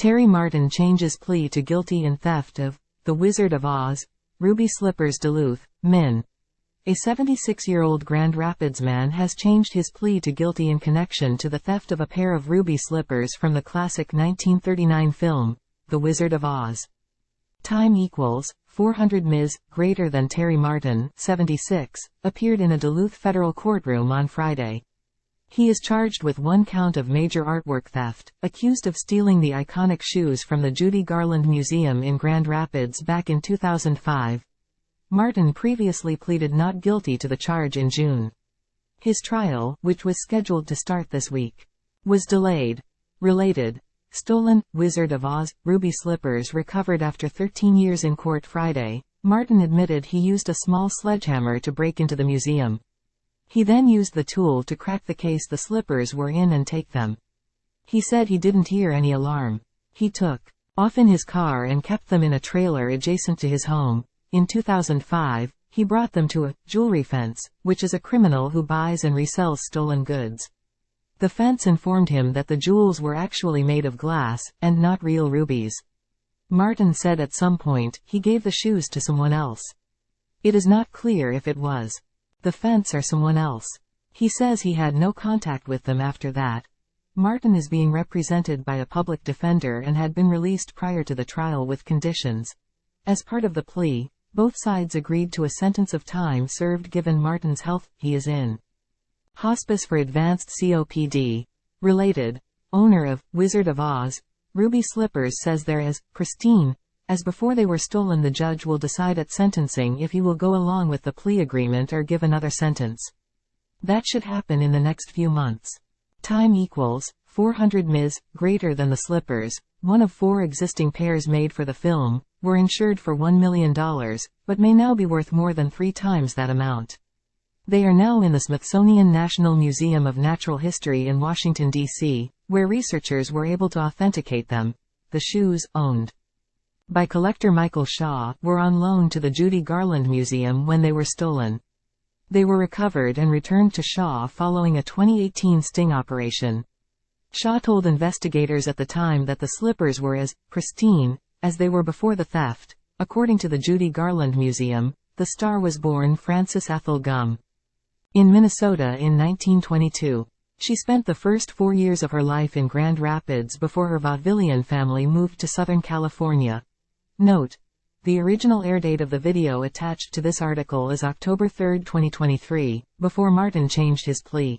Terry Martin changes plea to guilty in theft of The Wizard of Oz, ruby slippers. Duluth, Minn. A 76-year-old Grand Rapids man has changed his plea to guilty in connection to the theft of a pair of ruby slippers from the classic 1939 film, The Wizard of Oz. Time equals 400 Ms. greater than Terry Martin, 76, appeared in a Duluth federal courtroom on Friday. He is charged with one count of major artwork theft, accused of stealing the iconic shoes from the Judy Garland Museum in Grand Rapids back in 2005. Martin previously pleaded not guilty to the charge in June. His trial, which was scheduled to start this week, was delayed. Related. Stolen Wizard of Oz ruby slippers recovered after 13 years in court Friday. Martin admitted he used a small sledgehammer to break into the museum. He then used the tool to crack the case the slippers were in and take them. He said he didn't hear any alarm. He took off in his car and kept them in a trailer adjacent to his home. In 2005, he brought them to a jewelry fence, which is a criminal who buys and resells stolen goods. The fence informed him that the jewels were actually made of glass, and not real rubies. Martin said at some point, he gave the shoes to someone else. It is not clear if it was the fence or someone else. He says he had no contact with them after that. Martin is being represented by a public defender and had been released prior to the trial with conditions. As part of the plea, both sides agreed to a sentence of time served given Martin's health. He is in hospice for advanced COPD. Related. Owner of Wizard of Oz ruby slippers says they're as pristine as before they were stolen. The judge will decide at sentencing if he will go along with the plea agreement or give another sentence. That should happen in the next few months. Time equals 400 Ms. greater than the slippers, one of 4 existing pairs made for the film, were insured for $1 million, but may now be worth more than 3 times that amount. They are now in the Smithsonian National Museum of Natural History in Washington, D.C., where researchers were able to authenticate them. The shoes, owned by collector Michael Shaw, were on loan to the Judy Garland Museum when they were stolen. They were recovered and returned to Shaw following a 2018 sting operation. Shaw told investigators at the time that the slippers were as pristine as they were before the theft. According to the Judy Garland Museum, the star was born Frances Ethel Gum in Minnesota in 1922. She spent the first 4 years of her life in Grand Rapids before her vaudevillian family moved to Southern California. Note: the original air date of the video attached to this article is October 3, 2023, before Martin changed his plea.